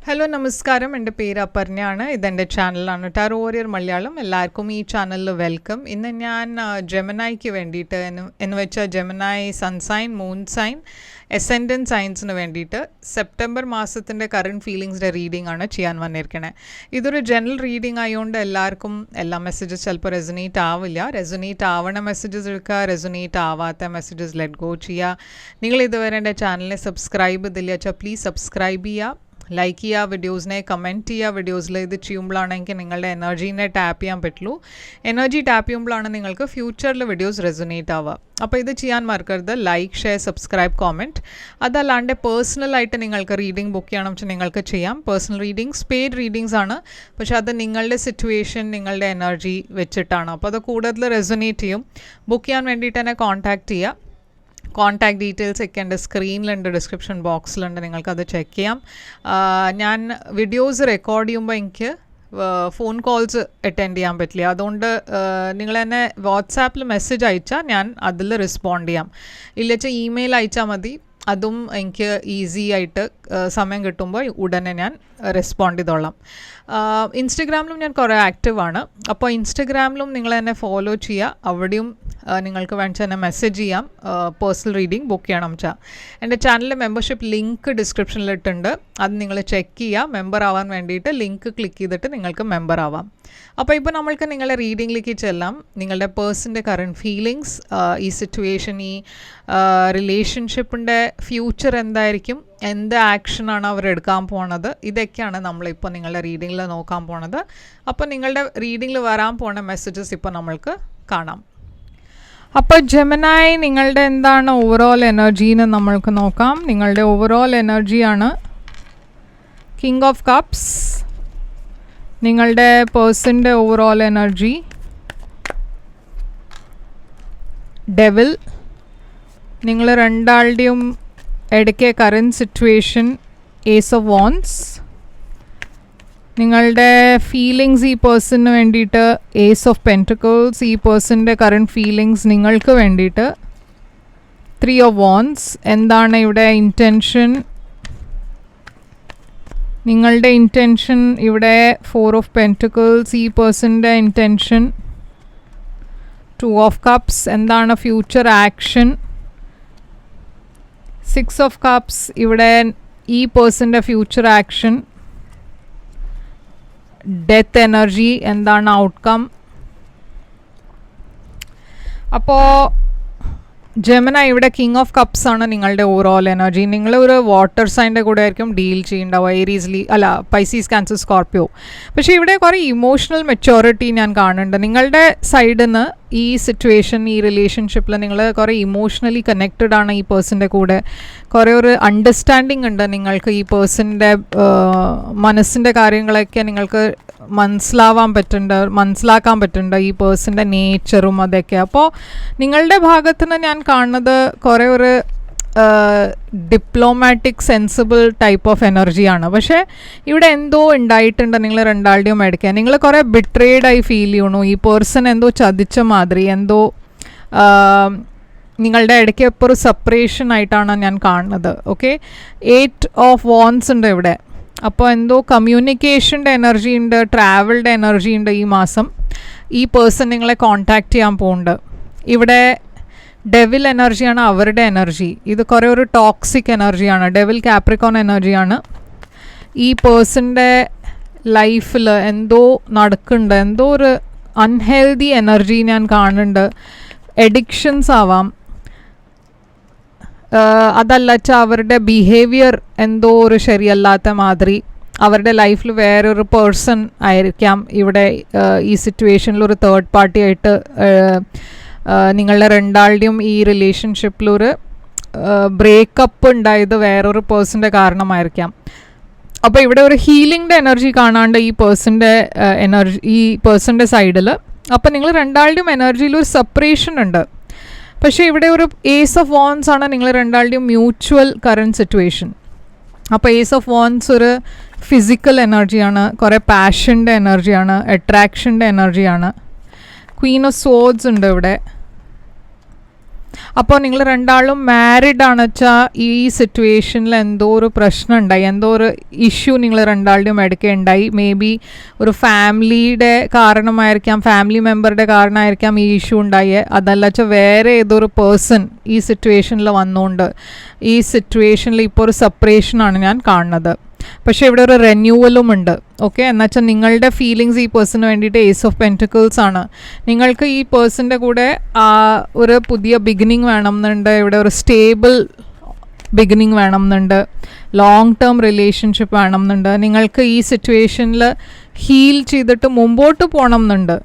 Hello നമസ്കാരം, എൻ്റെ പേര് അപർണയാണ്. ഇതെൻ്റെ ചാനലാണ് ടാരോ വാരിയർ മലയാളം. എല്ലാവർക്കും ഈ ചാനലിൽ വെൽക്കം. ഇന്ന് ഞാൻ ജെമിനായിക്ക് വേണ്ടിയിട്ട് എന്ന് വെച്ചാൽ ജെമിനായി സൺ സൈൻ, മൂൺ സൈൻ, എസെൻഡൻറ്റ് സൈൻസിന് വേണ്ടിയിട്ട് സെപ്റ്റംബർ മാസത്തിൻ്റെ കറണ്ട് ഫീലിങ്സിൻ്റെ റീഡിംഗ് ആണ് ചെയ്യാൻ വന്നിരിക്കണേ. ഇതൊരു ജനറൽ റീഡിംഗ് ആയതുകൊണ്ട് എല്ലാവർക്കും എല്ലാ മെസ്സേജസ് ചിലപ്പോൾ റെസൊനേറ്റ് ആവില്ല. റെസൊനേറ്റ് ആവണ മെസ്സേജസ് എടുക്കുക, റെസൊനേറ്റ് ആവാത്ത മെസ്സേജസ് ലെറ്റ് ഗോ ചെയ്യുക. നിങ്ങൾ ഇതുവരെ എൻ്റെ ചാനലിനെ സബ്സ്ക്രൈബ് ചെയ്തില്ല വെച്ചാൽ പ്ലീസ് സബ്സ്ക്രൈബ് ചെയ്യുക, ലൈക്ക് ചെയ്യുക, വീഡിയോസിനെ കമൻറ്റ് ചെയ്യുക. വീഡിയോസിൽ ഇത് ചെയ്യുമ്പോഴാണെങ്കിൽ നിങ്ങളുടെ എനർജീനെ ടാപ്പ് ചെയ്യാൻ പറ്റുള്ളൂ. എനർജി ടാപ്പ് ചെയ്യുമ്പോഴാണ് നിങ്ങൾക്ക് ഫ്യൂച്ചറിൽ വീഡിയോസ് റെസൊനേറ്റ് ആവുക. അപ്പോൾ ഇത് ചെയ്യാൻ മറക്കരുത്. Like, share, subscribe, comment. അതല്ലാണ്ട് പേഴ്സണലായിട്ട് നിങ്ങൾക്ക് റീഡിംഗ് ബുക്ക് ചെയ്യണം വെച്ചാൽ നിങ്ങൾക്ക് ചെയ്യാം. പേഴ്സണൽ റീഡിങ്സ് പെയ്ഡ് റീഡിങ്സ് ആണ്, പക്ഷേ അത് നിങ്ങളുടെ സിറ്റുവേഷൻ, നിങ്ങളുടെ എനർജി വെച്ചിട്ടാണ്. അപ്പോൾ അത് കൂടുതൽ റെസൊനേറ്റ് ചെയ്യും. ബുക്ക് ചെയ്യാൻ വേണ്ടിയിട്ട് തന്നെ കോൺടാക്റ്റ് ചെയ്യുക. കോൺടാക്ട് ഡീറ്റെയിൽസ് ഒക്കെ എൻ്റെ സ്ക്രീനിലുണ്ട്, ഡിസ്ക്രിപ്ഷൻ ബോക്സിലുണ്ട്, നിങ്ങൾക്കത് ചെക്ക് ചെയ്യാം. ഞാൻ വീഡിയോസ് റെക്കോർഡ് ചെയ്യുമ്പോൾ എനിക്ക് ഫോൺ കോൾസ് അറ്റൻഡ് ചെയ്യാൻ പറ്റില്ല. അതുകൊണ്ട് നിങ്ങൾ എന്നെ വാട്സാപ്പിൽ മെസ്സേജ് അയച്ചാൽ ഞാൻ അതിൽ റെസ്പോണ്ട് ചെയ്യാം. ഇല്ലെങ്കിൽ ഇമെയിൽ അയച്ചാൽ മതി. അതും എനിക്ക് ഈസി ആയിട്ട് സമയം കിട്ടുമ്പോൾ ഉടനെ ഞാൻ റെസ്പോണ്ട് ചെയ്തോളാം. ഇൻസ്റ്റഗ്രാമിലും ഞാൻ കുറേ ആക്റ്റീവാണ്. അപ്പോൾ ഇൻസ്റ്റഗ്രാമിലും നിങ്ങൾ എന്നെ ഫോളോ ചെയ്യുക. അവിടെയും നിങ്ങൾക്ക് വേണമെങ്കിൽ എന്നെ മെസ്സേജ് ചെയ്യാം. പേഴ്സണൽ റീഡിംഗ് ബുക്ക് ചെയ്യണം വെച്ചാൽ എൻ്റെ ചാനലിലെ മെമ്പർഷിപ്പ് ലിങ്ക് ഡിസ്ക്രിപ്ഷനിലിട്ടുണ്ട്. അത് നിങ്ങൾ ചെക്ക് ചെയ്യുക. മെമ്പർ ആവാൻ വേണ്ടിയിട്ട് ലിങ്ക് ക്ലിക്ക് ചെയ്തിട്ട് നിങ്ങൾക്ക് മെമ്പർ ആവാം. അപ്പോൾ ഇപ്പോൾ നമ്മൾക്ക് നിങ്ങളുടെ റീഡിങ്ങിലേക്ക് ചെല്ലാം. നിങ്ങളുടെ പേഴ്സൻ്റെ കറണ്ട് ഫീലിങ്സ്, ഈ സിറ്റുവേഷൻ, ഈ റിലേഷൻഷിപ്പിൻ്റെ ഫ്യൂച്ചർ എന്തായിരിക്കും, എന്ത് ആക്ഷനാണ് അവർ എടുക്കാൻ പോണത്, ഇതൊക്കെയാണ് നമ്മളിപ്പോൾ നിങ്ങളുടെ റീഡിങ്ങിൽ നോക്കാൻ പോണത്. അപ്പോൾ നിങ്ങളുടെ റീഡിങ്ങിൽ വരാൻ പോണ മെസ്സേജസ് ഇപ്പോൾ നമ്മൾക്ക് കാണാം. അപ്പോൾ ജെമിനായി, നിങ്ങളുടെ എന്താണ് ഓവറോൾ എനർജീന്ന് നമ്മൾക്ക് നോക്കാം. നിങ്ങളുടെ ഓവറോൾ എനർജിയാണ് കിങ് ഓഫ് കപ്സ്. നിങ്ങളുടെ പേഴ്സൻ്റെ ഓവറോൾ എനർജി ഡെവിൽ. നിങ്ങൾ രണ്ടാളുടെയും ഇടയ്ക്ക് current situation as of once. നിങ്ങളുടെ ഫീലിങ്സ് ഈ പേഴ്സണിന് വേണ്ടിയിട്ട് ഏസ് ഓഫ് പെൻറ്റക്കിൾസ്. ഈ പേഴ്സൻ്റെ കറൻറ്റ് ഫീലിങ്സ് നിങ്ങൾക്ക് വേണ്ടിയിട്ട് 3 ഓഫ് വോൺസ്. എന്താണ് ഇവിടെ ഇൻറ്റൻഷൻ? നിങ്ങളുടെ ഇൻറ്റൻഷൻ ഇവിടെ 4 ഓഫ് പെൻറ്റക്കിൾസ്. ഈ പേഴ്സൻ്റെ ഇൻറ്റൻഷൻ 2 ഓഫ് കപ്സ്. എന്താണ് ഫ്യൂച്ചർ ആക്ഷൻ? 6 of cups. ഇവിടെ ഈ പേഴ്സൻ്റെ ഫ്യൂച്ചർ ആക്ഷൻ ഡെത്ത് എനർജി. എന്താണ് ഔട്ട്കം? അപ്പോൾ ജെമിന, ഇവിടെ കിങ് ഓഫ് കപ്സ് ആണ് നിങ്ങളുടെ ഓവറോൾ എനർജി. നിങ്ങൾ ഒരു വാട്ടർ സൈൻ്റെ കൂടെ ആയിരിക്കും ഡീൽ ചെയ്യുന്നുണ്ടാവുക. ഏരീസ്ലി അല്ല, പൈസീസ്, ക്യാൻസർ, സ്കോർപ്പിയോ. പക്ഷേ ഇവിടെ കുറേ ഇമോഷണൽ മെച്യൂരിറ്റി ഞാൻ കാണുന്നുണ്ട് നിങ്ങളുടെ സൈഡിൽ നിന്ന്. ഈ സിറ്റുവേഷൻ, ഈ റിലേഷൻഷിപ്പിൽ നിങ്ങൾ കുറേ ഇമോഷണലി കണക്റ്റഡ് ആണ് ഈ പേഴ്സൻ്റെ കൂടെ. കുറേ ഒരു അണ്ടർസ്റ്റാൻഡിങ് ഉണ്ട് നിങ്ങൾക്ക്. ഈ പേഴ്സൻ്റെ മനസ്സിൻ്റെ കാര്യങ്ങളൊക്കെ നിങ്ങൾക്ക് മനസ്സിലാക്കാൻ പറ്റുന്നുണ്ട് ഈ പേഴ്സൻ്റെ നേച്ചറും അതൊക്കെ. അപ്പോൾ നിങ്ങളുടെ ഭാഗത്തു നിന്ന് ഞാൻ കാണുന്നത് കുറേ ഒരു ഡിപ്ലോമാറ്റിക്, സെൻസിബിൾ ടൈപ്പ് ഓഫ് എനർജിയാണ്. പക്ഷേ ഇവിടെ എന്തോ ഉണ്ടായിട്ടുണ്ട് നിങ്ങൾ രണ്ടാളുടെയും ഇടയ്ക്ക്. നിങ്ങൾ കുറേ ബിട്രേഡായി ഫീൽ ചെയ്യണു. ഈ പേഴ്സൺ എന്തോ ചതിച്ച മാതിരി, എന്തോ നിങ്ങളുടെ ഇടയ്ക്ക് ഇപ്പോൾ ഒരു സെപ്പറേഷൻ ആയിട്ടാണ് ഞാൻ കാണുന്നത്. ഓക്കെ, 8 ഓഫ് വോൺസ് ഉണ്ട് ഇവിടെ. അപ്പോൾ എന്തോ കമ്മ്യൂണിക്കേഷൻ്റെ എനർജി ഉണ്ട്, ട്രാവൽഡ് എനർജി ഉണ്ട് ഈ മാസം. ഈ പേഴ്സൺ നിങ്ങളെ കോൺടാക്റ്റ് ചെയ്യാൻ പോകുന്നുണ്ട്. ഇവിടെ ഡെവിൽ എനർജിയാണ് അവരുടെ എനർജി. ഇത് കുറേ ഒരു ടോക്സിക് എനർജിയാണ്. ഡെവിൽ കാപ്രിക്കോൺ എനർജിയാണ്. ഈ പേഴ്സൻ്റെ ലൈഫിൽ എന്തോ നടക്കുന്നുണ്ട്, എന്തോ ഒരു അൺഹെൽതി എനർജി ഞാൻ കാണുന്നുണ്ട്. എഡിക്ഷൻസ് ആവാം, അതല്ലച്ചാൽ അവരുടെ ബിഹേവിയർ എന്തോ ഒരു ശരിയല്ലാത്ത മാതിരി. അവരുടെ ലൈഫിൽ വേറൊരു പേഴ്സൺ ആയിരിക്കാം ഇവിടെ ഈ സിറ്റുവേഷനിൽ ഒരു തേർഡ് പാർട്ടി ആയിട്ട്. നിങ്ങളുടെ രണ്ടാളുടെയും ഈ റിലേഷൻഷിപ്പിലൊരു ബ്രേക്കപ്പ് ഉണ്ടായത് വേറൊരു പേഴ്സൻ്റെ കാരണമായിരിക്കാം. അപ്പോൾ ഇവിടെ ഒരു ഹീലിംഗിൻ്റെ എനർജി കാണാണ്ട് ഈ പേഴ്സൻ്റെ സൈഡിൽ. അപ്പോൾ നിങ്ങൾ രണ്ടാളുടെയും എനർജിയിൽ ഒരു സെപ്പറേഷൻ ഉണ്ട്. പക്ഷേ ഇവിടെ ഒരു ഏസ് ഓഫ് വോൺസ് ആണ് നിങ്ങൾ രണ്ടാളുടെയും മ്യൂച്വൽ കറൻറ്റ് സിറ്റുവേഷൻ. അപ്പോൾ ഏസ് ഓഫ് വോൺസ് ഒരു ഫിസിക്കൽ എനർജിയാണ്, കുറേ പാഷൻ്റെ എനർജിയാണ്, അട്രാക്ഷൻ്റെ എനർജിയാണ്. ക്വീൻ ഓഫ് സോഡ്സ് ഉണ്ട് ഇവിടെ. അപ്പോൾ നിങ്ങൾ രണ്ടാളും മാരിഡ് ആണ് വെച്ചാൽ ഈ സിറ്റുവേഷനിൽ എന്തോ ഒരു പ്രശ്നം ഉണ്ടായി, എന്തോ ഒരു ഇഷ്യൂ നിങ്ങൾ രണ്ടാളുടെയും എടുക്കുകയുണ്ടായി. മേ ബി ഒരു ഫാമിലിയുടെ കാരണമായിരിക്കാം, ഫാമിലി മെമ്പറുടെ കാരണമായിരിക്കാം ഈ ഇഷ്യൂ ഉണ്ടായേ. അതല്ല വെച്ചാൽ വേറെ ഏതൊരു പേഴ്സൺ ഈ സിറ്റുവേഷനിൽ വന്നുകൊണ്ട് ഈ സിറ്റുവേഷനിൽ ഇപ്പോൾ ഒരു സെപ്പറേഷനാണ് ഞാൻ കാണുന്നത്. പക്ഷേ ഇവിടെ ഒരു റെന്യൂവലും ഉണ്ട്. ഓക്കെ, എന്നുവെച്ചാൽ നിങ്ങളുടെ ഫീലിങ്സ് ഈ പേഴ്സണിന് വേണ്ടിയിട്ട് ഏസ് ഓഫ് പെൻറ്റിക്കിൾസ് ആണ്. നിങ്ങൾക്ക് ഈ പേഴ്സണിൻ്റെ കൂടെ ഒരു പുതിയ ബിഗിനിങ് വേണം എന്നുണ്ട്, ഇവിടെ ഒരു സ്റ്റേബിൾ ബിഗിനിങ് വേണം എന്നുണ്ട്, ലോങ് ടേം റിലേഷൻഷിപ്പ് വേണം എന്നുണ്ട്. നിങ്ങൾക്ക് ഈ സിറ്റുവേഷനിൽ ഹീൽ ചെയ്തിട്ട് മുമ്പോട്ട് പോകണം എന്നുണ്ട്.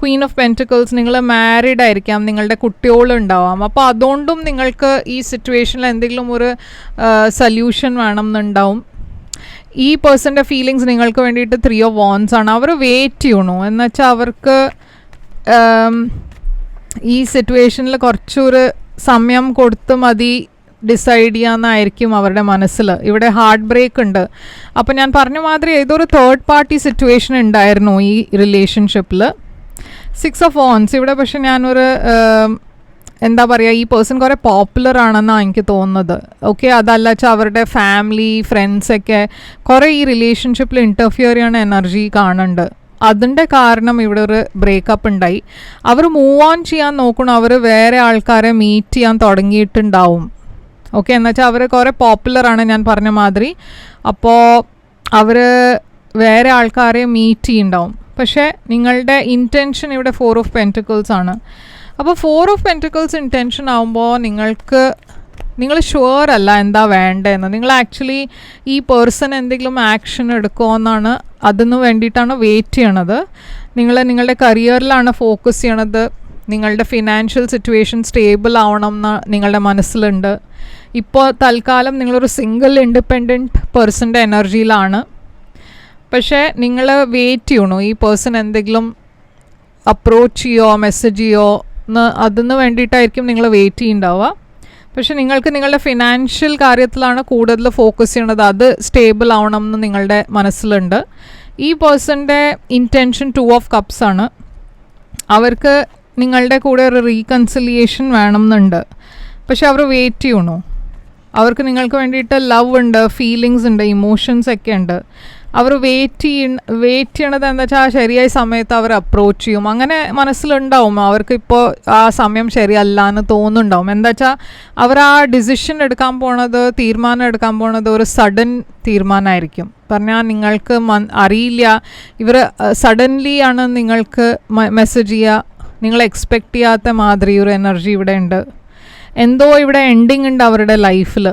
ക്വീൻ ഓഫ് പെൻറ്റിക്കിൾസ്, നിങ്ങൾ മാരീഡ് ആയിരിക്കാം, നിങ്ങളുടെ കുട്ടികളുണ്ടാവാം. അപ്പോൾ അതുകൊണ്ടും നിങ്ങൾക്ക് ഈ സിറ്റുവേഷനിൽ എന്തെങ്കിലും ഒരു സൊല്യൂഷൻ വേണം എന്നുണ്ടാവും. ഈ പേഴ്സൻ്റെ ഫീലിങ്സ് നിങ്ങൾക്ക് വേണ്ടിയിട്ട് 3 of Wands ആണ്. അവർ വെയിറ്റ് ചെയ്യണു എന്നുവെച്ചാൽ അവർക്ക് ഈ സിറ്റുവേഷനിൽ കുറച്ചൊരു സമയം കൊടുത്ത് മതി ഡിസൈഡ് ചെയ്യാമെന്നായിരിക്കും അവരുടെ മനസ്സിൽ. ഇവിടെ ഹാർട്ട് ബ്രേക്ക് ഉണ്ട്. അപ്പോൾ ഞാൻ പറഞ്ഞ മാതിരി ഏതൊരു തേർഡ് പാർട്ടി സിറ്റുവേഷൻ ഉണ്ടായിരുന്നു ഈ റിലേഷൻഷിപ്പിൽ. 6 of Wands ഇവിടെ. പക്ഷെ ഞാനൊരു എന്താ പറയുക, ഈ പേഴ്സൺ കുറേ പോപ്പുലർ ആണെന്നാണ് എനിക്ക് തോന്നുന്നത്. ഓക്കെ, അതല്ല വെച്ചാൽ അവരുടെ ഫാമിലി ഫ്രണ്ട്സൊക്കെ കുറേ ഈ റിലേഷൻഷിപ്പിൽ ഇൻ്റർഫിയർ ചെയ്യണ എനർജി കാണുന്നുണ്ട്. അതിൻ്റെ കാരണം ഇവിടെ ഒരു ബ്രേക്കപ്പ് ഉണ്ടായി. അവർ മൂവ് ഓൺ ചെയ്യാൻ നോക്കണം, അവർ വേറെ ആൾക്കാരെ മീറ്റ് ചെയ്യാൻ തുടങ്ങിയിട്ടുണ്ടാവും. ഓക്കെ, എന്നുവെച്ചാൽ അവർ കുറേ പോപ്പുലറാണ് ഞാൻ പറഞ്ഞ മാതിരി. അപ്പോൾ അവർ വേറെ ആൾക്കാരെ മീറ്റ് ചെയ്യുന്നുണ്ടാവും. പക്ഷേ നിങ്ങളുടെ ഇൻറ്റൻഷൻ ഇവിടെ 4 of Pentacles ആണ്. അപ്പോൾ 4 of Pentacles ഇൻറ്റൻഷൻ ആകുമ്പോൾ നിങ്ങൾ ഷുവർ അല്ല എന്താ വേണ്ടതെന്ന്. നിങ്ങൾ ആക്ച്വലി ഈ പേഴ്സൺ എന്തെങ്കിലും ആക്ഷൻ എടുക്കുമോയെന്നാണ്, അതിന് വേണ്ടിയിട്ടാണ് വെയിറ്റ് ചെയ്യണത്. നിങ്ങളുടെ കരിയറിലാണ് ഫോക്കസ് ചെയ്യണത്. നിങ്ങളുടെ ഫിനാൻഷ്യൽ സിറ്റുവേഷൻ സ്റ്റേബിൾ ആവണം എന്ന് നിങ്ങളുടെ മനസ്സിലുണ്ട്. ഇപ്പോൾ തൽക്കാലം നിങ്ങളൊരു സിംഗിൾ ഇൻഡിപെൻഡൻറ്റ് പേഴ്സൻ്റെ എനർജിയിലാണ്. പക്ഷേ നിങ്ങൾ വെയിറ്റ് ചെയ്യണു ഈ പേഴ്സൺ എന്തെങ്കിലും അപ്രോച്ച് ചെയ്യോ മെസ്സേജ് ചെയ്യോ എന്ന്, അതിന് വേണ്ടിയിട്ടായിരിക്കും നിങ്ങൾ വെയിറ്റ് ചെയ്യുന്നുണ്ടാവുക. പക്ഷേ നിങ്ങൾക്ക് നിങ്ങളുടെ ഫിനാൻഷ്യൽ കാര്യത്തിലാണ് കൂടുതൽ ഫോക്കസ് ചെയ്യണത്, അത് സ്റ്റേബിൾ ആവണം എന്ന് നിങ്ങളുടെ മനസ്സിലുണ്ട്. ഈ പേഴ്സൻ്റെ ഇൻറ്റൻഷൻ 2 of Cups ആണ്. അവർക്ക് നിങ്ങളുടെ കൂടെ ഒരു റീകൺസിലിയേഷൻ വേണം എന്നുണ്ട്. പക്ഷെ അവർ വെയിറ്റ് ചെയ്യണു. അവർക്ക് നിങ്ങൾക്ക് വേണ്ടിയിട്ട് ലവ് ഉണ്ട്, ഫീലിങ്സ് ഉണ്ട്, ഇമോഷൻസ് ഒക്കെ ഉണ്ട്. അവർ വെയിറ്റ് ചെയ്യണത് എന്താ വെച്ചാൽ ശരിയായ സമയത്ത് അവർ അപ്രോച്ച് ചെയ്യും. അങ്ങനെ മനസ്സിലുണ്ടാവും അവർക്കിപ്പോൾ ആ സമയം ശരിയല്ല എന്ന് തോന്നുന്നുണ്ടാവും. എന്താ വെച്ചാൽ അവർ ആ ഡിസിഷൻ എടുക്കാൻ തീരുമാനം എടുക്കാൻ പോണത് ഒരു സഡൻ തീരുമാനമായിരിക്കും. പറഞ്ഞാൽ നിങ്ങൾക്ക് അറിയില്ല, ഇവർ സഡൻലി ആണ് നിങ്ങൾക്ക് മെസ്സേജ് ചെയ്യുക. നിങ്ങൾ എക്സ്പെക്റ്റ് ചെയ്യാത്ത മാതിരി ഒരു എനർജി ഇവിടെ ഉണ്ട്. എന്തോ ഇവിടെ എൻഡിങ് ഉണ്ട് അവരുടെ ലൈഫിൽ.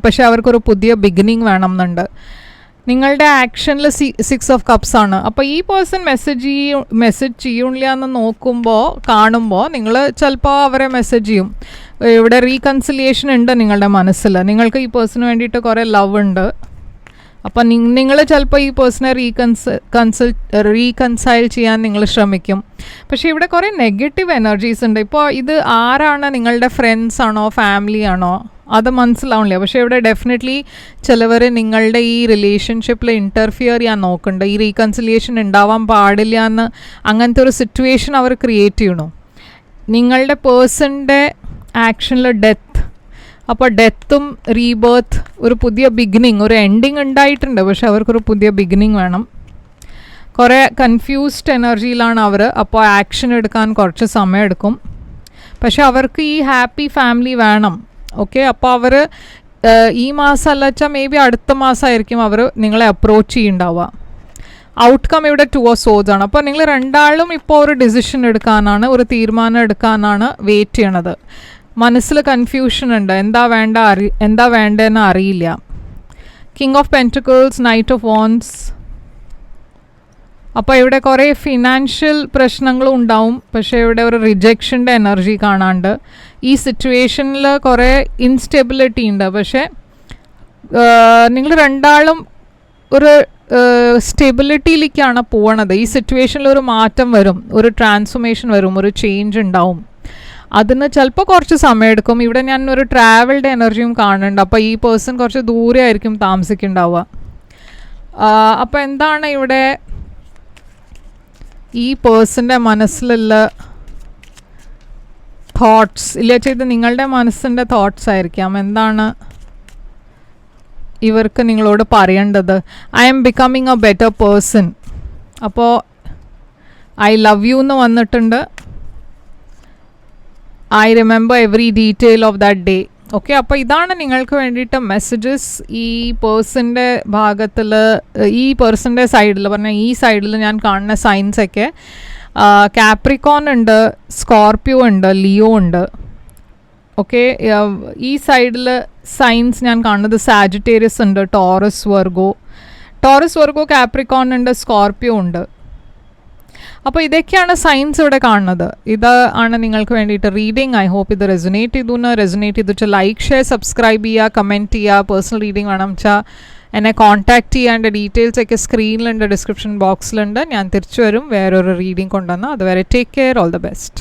പക്ഷെ അവർക്കൊരു പുതിയ ബിഗിനിങ് വേണം എന്നുണ്ട്. നിങ്ങളുടെ ആക്ഷനിൽ 6 of Cups ആണ്. അപ്പോൾ ഈ പേഴ്സൺ മെസ്സേജ് ചെയ്യില്ല എന്ന് കാണുമ്പോൾ നിങ്ങൾ ചിലപ്പോൾ അവരെ മെസ്സേജ് ചെയ്യും. ഇവിടെ റീകൺസിലിയേഷൻ ഉണ്ട് നിങ്ങളുടെ മനസ്സിൽ. നിങ്ങൾക്ക് ഈ പേഴ്സണിന് വേണ്ടിയിട്ട് കുറേ ലവ് ഉണ്ട്. അപ്പം നിങ്ങൾ ചിലപ്പോൾ ഈ പേഴ്സണെ റീകൺസൈൽ ചെയ്യാൻ നിങ്ങൾ ശ്രമിക്കും. പക്ഷേ ഇവിടെ കുറേ നെഗറ്റീവ് എനർജീസ് ഉണ്ട്. ഇപ്പോൾ ഇത് ആരാണ്, നിങ്ങളുടെ ഫ്രണ്ട്സ് ആണോ ഫാമിലി ആണോ അത് മനസ്സിലാവണില്ല. പക്ഷേ ഇവിടെ ഡെഫിനറ്റ്ലി ചിലവർ നിങ്ങളുടെ ഈ റിലേഷൻഷിപ്പിൽ ഇൻ്റർഫിയർ ചെയ്യാൻ നോക്കുന്നുണ്ട്. ഈ റീകൺസിലിയേഷൻ ഉണ്ടാവാൻ പാടില്ല എന്ന് അങ്ങനത്തെ ഒരു സിറ്റുവേഷൻ അവർ ക്രിയേറ്റ് ചെയ്യണു. നിങ്ങളുടെ പേഴ്സണിൻ്റെ ആക്ഷനിൽ ഡെത്ത്. അപ്പോൾ ഡെത്തും റീബേർത്ത്, ഒരു പുതിയ ബിഗിനിങ്, ഒരു എൻഡിങ് ഉണ്ടായിട്ടുണ്ട്. പക്ഷെ അവർക്കൊരു പുതിയ ബിഗിനിങ് വേണം. കുറേ കൺഫ്യൂസ്ഡ് എനർജിയിലാണ് അവർ. അപ്പോൾ ആക്ഷൻ എടുക്കാൻ കുറച്ച് സമയം എടുക്കും. പക്ഷെ അവർക്ക് ഈ ഹാപ്പി ഫാമിലി വേണം. ഓക്കെ, അപ്പോൾ അവർ ഈ മാസം അല്ല വെച്ചാൽ മേ ബി അടുത്ത മാസമായിരിക്കും അവർ നിങ്ങളെ അപ്രോച്ച് ചെയ്യുന്നുണ്ടാവുക. ഔട്ട്കം ഇവിടെ 2 of Swords ആണ്. അപ്പോൾ നിങ്ങൾ രണ്ടാളും ഇപ്പോൾ ഒരു ഡിസിഷൻ എടുക്കാനാണ്, ഒരു തീരുമാനം എടുക്കാനാണ് വെയിറ്റ് ചെയ്യണത്. മനസ്സിൽ കൺഫ്യൂഷൻ ഉണ്ട്, എന്താ വേണ്ടതെന്ന് അറിയില്ല. King of pentacles, knight of wands. അപ്പോൾ ഇവിടെ കുറേ ഫിനാൻഷ്യൽ പ്രശ്നങ്ങളും ഉണ്ടാവും. പക്ഷേ ഇവിടെ ഒരു റിജക്ഷൻ്റെ എനർജി കാണാണ്ട്. ഈ സിറ്റുവേഷനിൽ കുറേ ഇൻസ്റ്റെബിലിറ്റി ഉണ്ട്. പക്ഷേ നിങ്ങൾ രണ്ടാളും ഒരു സ്റ്റെബിലിറ്റിയിലേക്കാണ് പോകണത്. ഈ സിറ്റുവേഷനിൽ ഒരു മാറ്റം വരും, ഒരു ട്രാൻസ്ഫോർമേഷൻ വരും, ഒരു ചേഞ്ച് ഉണ്ടാവും. അതിന് ചിലപ്പോൾ കുറച്ച് സമയമെടുക്കും. ഇവിടെ ഞാൻ ഒരു ട്രാവൽഡ് എനർജിയും കാണുന്നുണ്ട്. അപ്പോൾ ഈ പേഴ്സൺ കുറച്ച് ദൂരെ ആയിരിക്കും താമസിക്കുന്നുണ്ടാവുക. അപ്പോൾ എന്താണ് ഇവിടെ ഈ പേഴ്സൻ്റെ മനസ്സിലുള്ള തോട്ട്സ് ഇല്ല ചെയ്ത് നിങ്ങളുടെ മനസ്സിൻ്റെ തോട്ട്സ് ആയിരിക്കാം. എന്താണ് ഇവർക്ക് നിങ്ങളോട് പറയേണ്ടത്? I M becoming A better person. അപ്പോൾ ഐ ലവ് യു എന്ന് വന്നിട്ടുണ്ട്. I remember every detail of that day. Okay, അപ്പോൾ ഇതാണ് നിങ്ങൾക്ക് വേണ്ടിയിട്ട് മെസ്സേജസ്. ഈ പേഴ്സൻ്റെ ഭാഗത്തിൽ, ഈ പേഴ്സൻ്റെ സൈഡിൽ പറഞ്ഞാൽ ഈ സൈഡിൽ ഞാൻ കാണുന്ന സൈൻസൊക്കെ കാപ്രിക്കോൺ ഉണ്ട്, സ്കോർപ്പിയോ ഉണ്ട്, ലിയോ ഉണ്ട്. ഓക്കെ, ഈ സൈഡിൽ സൈൻസ് ഞാൻ കാണുന്നത് സാജിറ്റേറിയസ് ഉണ്ട്, ടോറസ് വെർഗോ, കാപ്രിക്കോൺ ഉണ്ട്, സ്കോർപ്പിയോ ഉണ്ട്. അപ്പോൾ ഇതൊക്കെയാണ് സൈൻസ് ഇവിടെ കാണുന്നത്. ഇത് ആണ് നിങ്ങൾക്ക് വേണ്ടിയിട്ട് റീഡിങ്. ഐ ഹോപ്പ് ഇത് റെസൊനേറ്റ് ചെയ്തു ലൈക്ക്, ഷെയർ, സബ്സ്ക്രൈബ് ചെയ്യുക, കമൻറ്റ് ചെയ്യുക. പേഴ്സണൽ റീഡിങ് വേണം വെച്ചാൽ എന്നെ കോൺടാക്റ്റ് ചെയ്യാൻ്റെ ഡീറ്റെയിൽസൊക്കെ സ്ക്രീനിലുണ്ട്, ഡിസ്ക്രിപ്ഷൻ ബോക്സിലുണ്ട്. ഞാൻ തിരിച്ചു വരും വേറൊരു റീഡിങ് കൊണ്ടുവന്ന്. അതുവരെ take care, all the best.